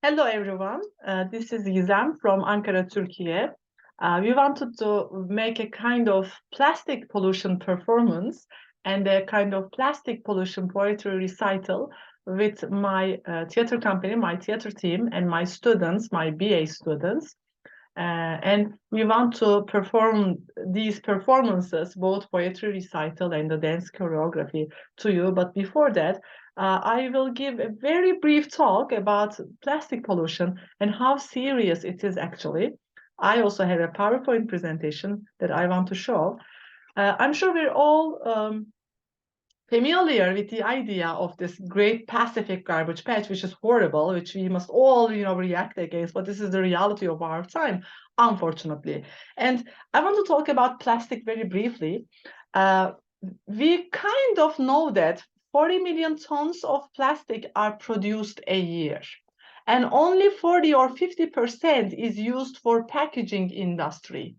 Hello everyone, this is Gizem from Ankara, Turkey. We wanted to make a kind of plastic pollution performance and a kind of plastic pollution poetry recital with my theater company, my theater team, and my students, my BA students. And we want to perform these performances, both poetry recital and the dance choreography, to you. But before that, I will give a very brief talk about plastic pollution and how serious it is actually. I also have a PowerPoint presentation that I want to show. I'm sure we're all familiar with the idea of this great Pacific garbage patch, which is horrible, which we must all, react against. But this is the reality of our time, unfortunately. And I want to talk about plastic very briefly. Uh, we kind of know that 40 million tons of plastic are produced a year. And only 40 or 50% is used for packaging industry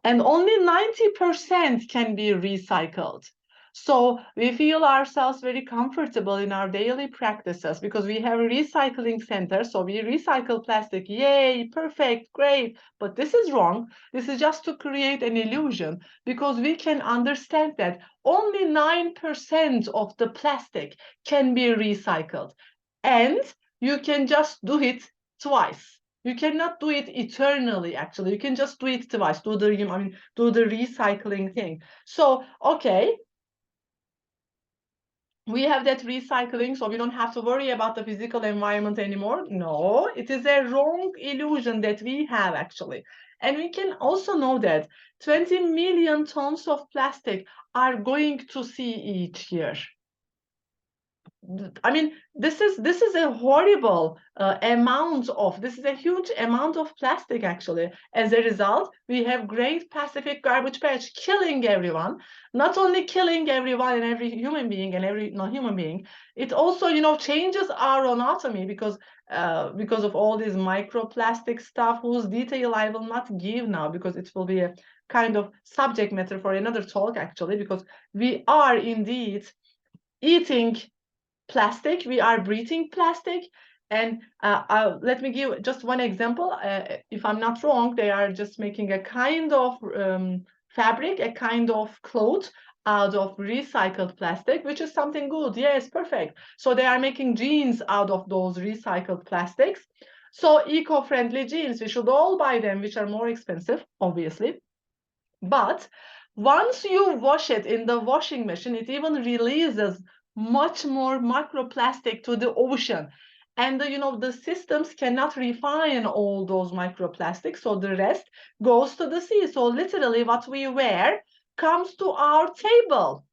and only 90% can be recycled. So we feel ourselves very comfortable in our daily practices because we have a recycling center. So we recycle plastic. Yay, perfect, great. But this is wrong. This is just to create an illusion because we can understand that only 9% of the plastic can be recycled. And you can just do it twice. You cannot do it eternally, actually. You can just do it twice, do the recycling thing. So, okay, we have that recycling, so we don't have to worry about the physical environment anymore. No, it is a wrong illusion that we have, actually. And we can also know that 20 million tons of plastic are going to sea each year. I mean, this is a horrible this is a huge amount of plastic actually. As a result, we have Great Pacific Garbage Patch killing everyone. Not only killing everyone and every human being and every non-human being, it also, changes our anatomy because of all this microplastic stuff whose detail I will not give now because it will be a kind of subject matter for another talk actually, because we are indeed eating plastic, we are breathing plastic. And let me give just one example. If I'm not wrong, they are just making a kind of fabric, a kind of cloth out of recycled plastic, which is something good. Yes, perfect. So they are making jeans out of those recycled plastics. So eco-friendly jeans, we should all buy them, which are more expensive, obviously. But once you wash it in the washing machine, it even releases much more microplastic to the ocean. And the systems cannot refine all those microplastics, so the rest goes to the sea. So literally what we wear comes to our table,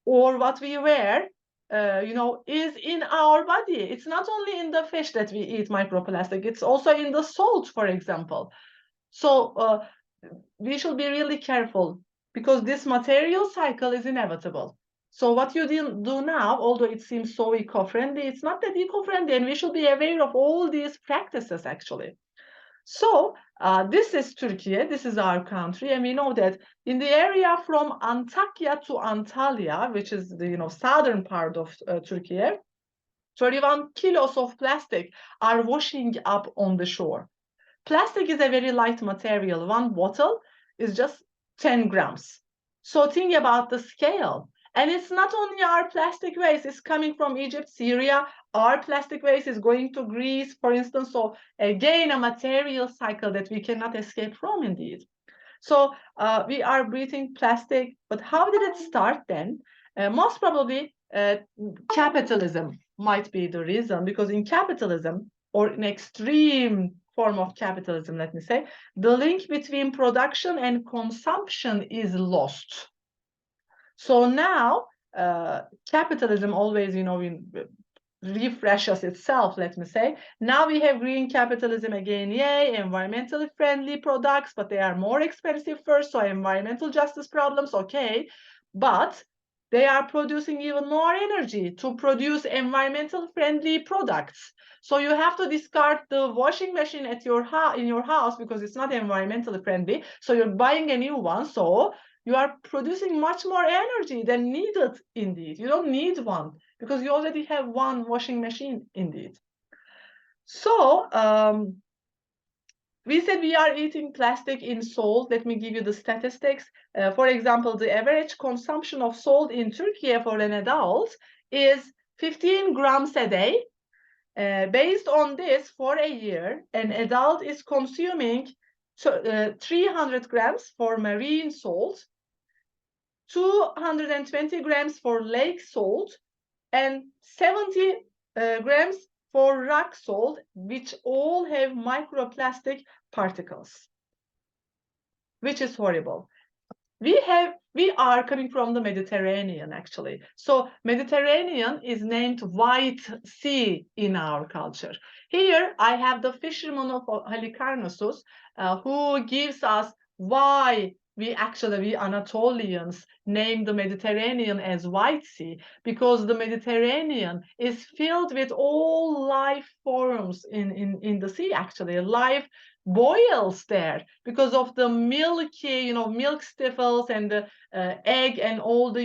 or what we wear is in our body. It's not only in the fish that we eat microplastic, it's also in the salt, for example. So we should be really careful because this material cycle is inevitable. So what you do now, although it seems so eco-friendly, it's not that eco-friendly, and we should be aware of all these practices actually. So this is Turkey, this is our country, and we know that in the area from Antakya to Antalya, which is the southern part of Turkey, 31 kilos of plastic are washing up on the shore. Plastic is a very light material. One bottle is just 10 grams. So think about the scale. And it's not only our plastic waste, it's coming from Egypt, Syria. Our plastic waste is going to Greece, for instance. So again, a material cycle that we cannot escape from indeed. So we are breathing plastic, but how did it start then? Most probably capitalism might be the reason, because in capitalism, or in extreme form of capitalism, let me say, the link between production and consumption is lost. So now capitalism always, refreshes itself, let me say. Now we have green capitalism again, yay, environmentally friendly products, but they are more expensive first, so environmental justice problems, okay. But they are producing even more energy to produce environmental friendly products. So you have to discard the washing machine at in your house because it's not environmentally friendly. So you're buying a new one. So you are producing much more energy than needed indeed. You don't need one because you already have one washing machine indeed. So we said we are eating plastic in salt. Let me give you the statistics. For example, the average consumption of salt in Turkey for an adult is 15 grams a day. Based on this, for a year, an adult is consuming 300 grams for marine salt, 220 grams for lake salt, and 70 grams for rock salt, which all have microplastic particles, which is horrible. We are coming from the Mediterranean, actually. So Mediterranean is named White Sea in our culture. Here I have the fisherman of Halicarnassus, who gives us why we Anatolians name the Mediterranean as White Sea, because the Mediterranean is filled with all life forms in the sea, actually. Life boils there because of the milky, milk stifles and the egg and all the,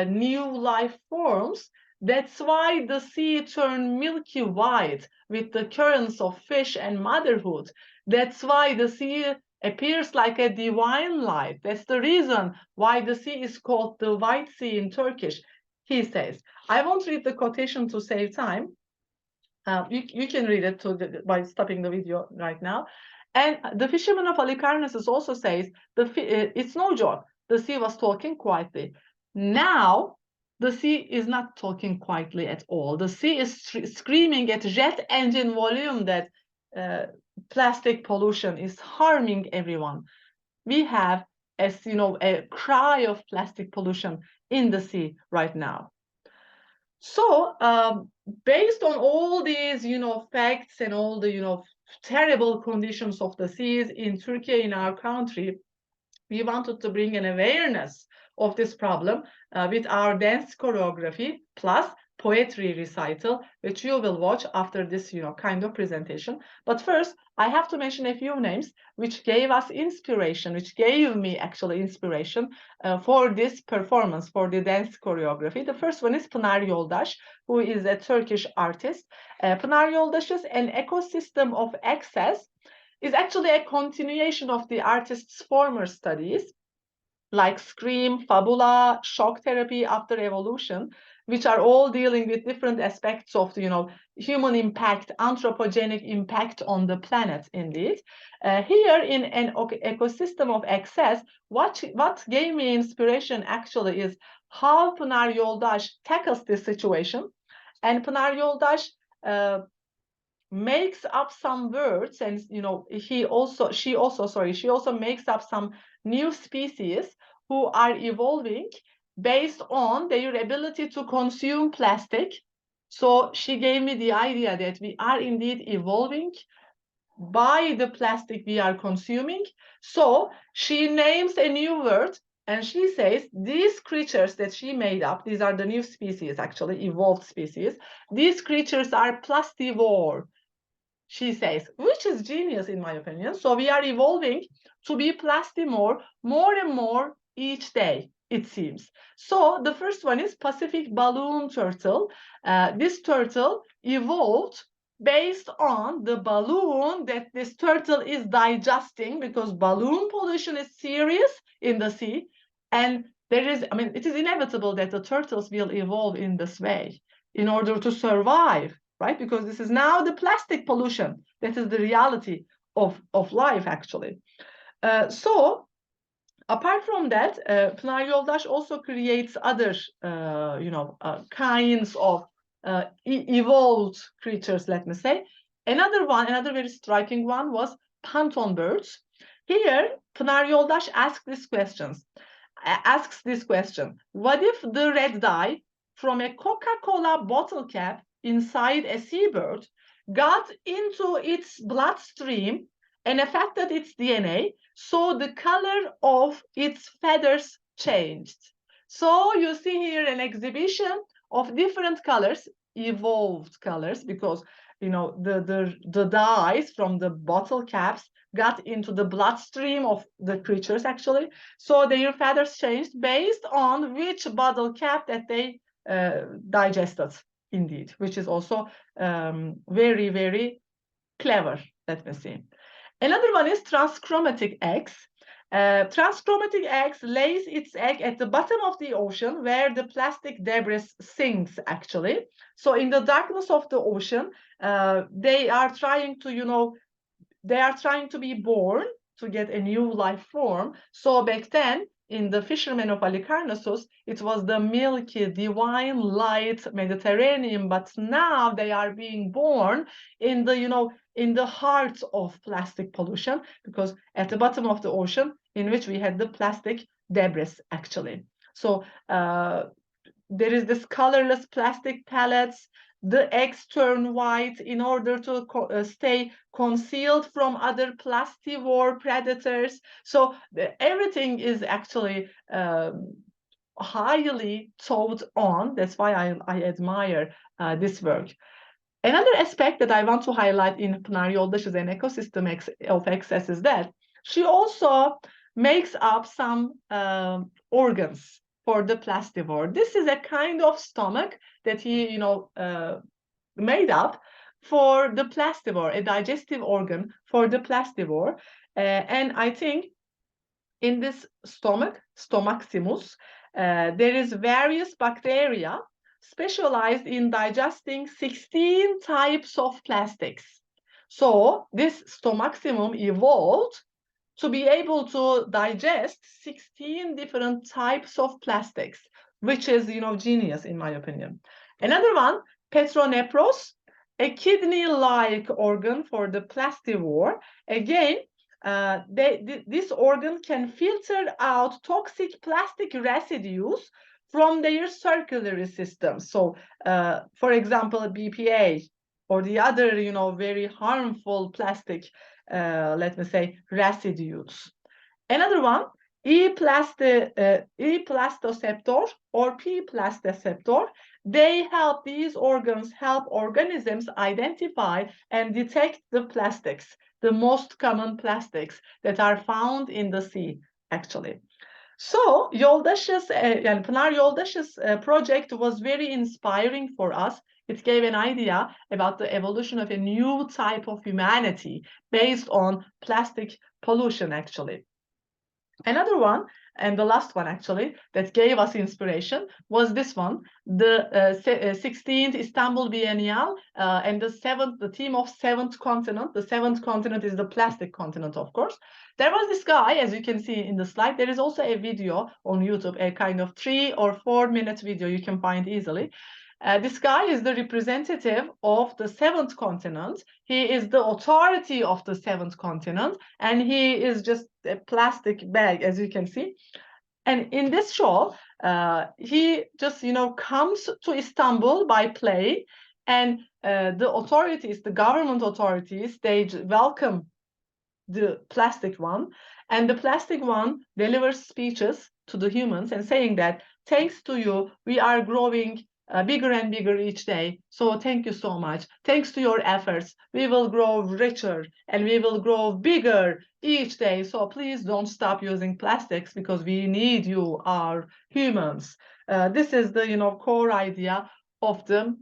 new life forms. That's why the sea turned milky white with the currents of fish and motherhood. That's why the sea appears like a divine light. That's the reason why the sea is called the White Sea in Turkish, he says. I won't read the quotation to save time. You can read it by stopping the video right now. And the fisherman of Halicarnassus also says, it's no joke, the sea was talking quietly. Now, the sea is not talking quietly at all. The sea is screaming at jet engine volume that plastic pollution is harming everyone. We have, a cry of plastic pollution in the sea right now. So based on all these, facts and all the, terrible conditions of the seas in Turkey, in our country, we wanted to bring an awareness of this problem with our dance choreography plus poetry recital, which you will watch after this, kind of presentation. But first, I have to mention a few names which gave us inspiration, which gave me actually inspiration for this performance, for the dance choreography. The first one is Pınar Yoldaş, who is a Turkish artist. Pınar Yoldaş's An Ecosystem of Access is actually a continuation of the artist's former studies, like Scream, Fabula, Shock Therapy After Evolution, which are all dealing with different aspects of the, human impact, anthropogenic impact on the planet, indeed. Here in An Ecosystem of Access, what gave me inspiration actually is how Pınar Yoldaş tackles this situation. And Pınar Yoldaş makes up some words, and she also makes up some new species who are evolving based on their ability to consume plastic. So she gave me the idea that we are indeed evolving by the plastic we are consuming. So she names a new word, and she says these creatures that she made up, these are the new species, actually evolved species, these creatures are plastivore, she says, which is genius in my opinion. So we are evolving to be plastimore more and more each day, it seems. So the first one is Pacific balloon turtle. This turtle evolved based on the balloon that this turtle is digesting, because balloon pollution is serious in the sea. And it is inevitable that the turtles will evolve in this way in order to survive, right? Because this is now the plastic pollution. That is the reality of life, actually. So apart from that, Pınar Yoldaş also creates other, kinds of evolved creatures, let me say. Another very striking one was Panton birds. Here, Pınar Yoldaş asks this question: what if the red dye from a Coca-Cola bottle cap inside a seabird got into its bloodstream and affected its DNA, so the color of its feathers changed? So you see here an exhibition of different colors, evolved colors, because the dyes from the bottle caps got into the bloodstream of the creatures, actually. So their feathers changed based on which bottle cap that they digested indeed, which is also very, very clever. Let me see. Another one is transchromatic eggs. Transchromatic eggs lays its egg at the bottom of the ocean where the plastic debris sinks, actually. So in the darkness of the ocean, they are trying to, they are trying to be born to get a new life form. So back then, in the fishermen of Halicarnassus, it was the milky, divine, light Mediterranean, but now they are being born in the, in the heart of plastic pollution, because at the bottom of the ocean, in which we had the plastic debris, actually. So there is this colorless plastic pellets. The eggs turn white in order to stay concealed from other plastivore predators. So everything is actually highly thought on. That's why I admire this work. Another aspect that I want to highlight in Pınar Yoldaş's An Ecosystem of Excess is that she also makes up some organs for the plastivore. This is a kind of stomach that he, made up for the plastivore, a digestive organ for the plastivore. And I think in this stomach, stomaximus, there is various bacteria specialized in digesting 16 types of plastics. So this stomaximum evolved to be able to digest 16 different types of plastics, which is, genius in my opinion. Another one, petronepros, a kidney-like organ for the plastivore. Again, this organ can filter out toxic plastic residues from their circulatory system. So, for example, BPA or the other, very harmful plastic, let me say, residues. Another one, E-plastoceptor or P-plastoceptor. These organs help organisms identify and detect the plastics, the most common plastics that are found in the sea, actually. So Pınar Yoldaş's project was very inspiring for us. It gave an idea about the evolution of a new type of humanity based on plastic pollution, actually. Another one, and the last one actually, that gave us inspiration was this one, the 16th Istanbul Biennial and the theme of seventh continent. The seventh continent is the plastic continent, of course. There was this guy, as you can see in the slide. There is also a video on YouTube, a kind of 3 or 4 minute video you can find easily. This guy is the representative of the seventh continent. He is the authority of the seventh continent, and he is just a plastic bag, as you can see. And in this show, he just, comes to Istanbul by plane, and the authorities, the government authorities, they welcome the plastic one, and the plastic one delivers speeches to the humans and saying that, thanks to you, we are growing bigger and bigger each day. So thank you so much. Thanks to your efforts, we will grow richer and we will grow bigger each day. So please don't stop using plastics because we need you, our humans. This is the core idea of the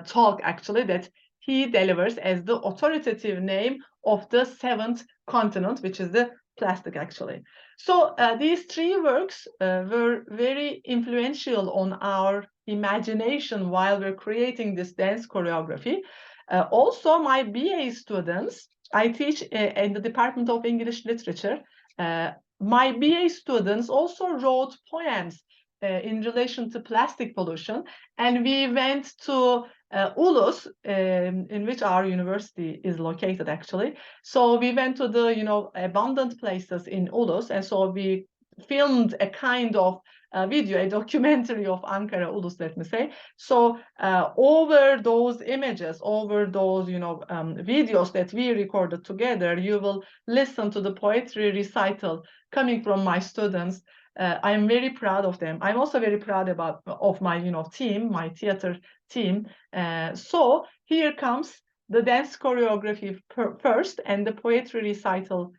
talk, actually, that he delivers as the authoritative name of the seventh continent, which is the plastic, actually. So these 3 works were very influential on our imagination while we're creating this dance choreography. Also, my BA students, I teach in the Department of English Literature. My BA students also wrote poems in relation to plastic pollution, and we went to Ulus, in which our university is located, actually. So we went to the abundant places in Ulus, and so we filmed a kind of video, a documentary of Ankara, Ulus, let me say. So over those images, over those videos that we recorded together, you will listen to the poetry recital coming from my students. I'm very proud of them. I'm also very proud of my team, my theater team. So here comes the dance choreography first and the poetry recital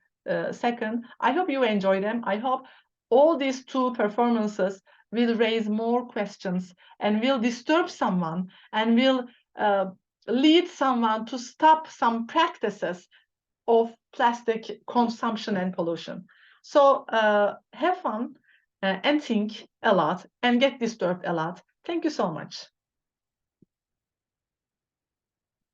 second. I hope you enjoy them. I hope all these 2 performances will raise more questions and will disturb someone and will lead someone to stop some practices of plastic consumption and pollution. So have fun and think a lot and get disturbed a lot. Thank you so much.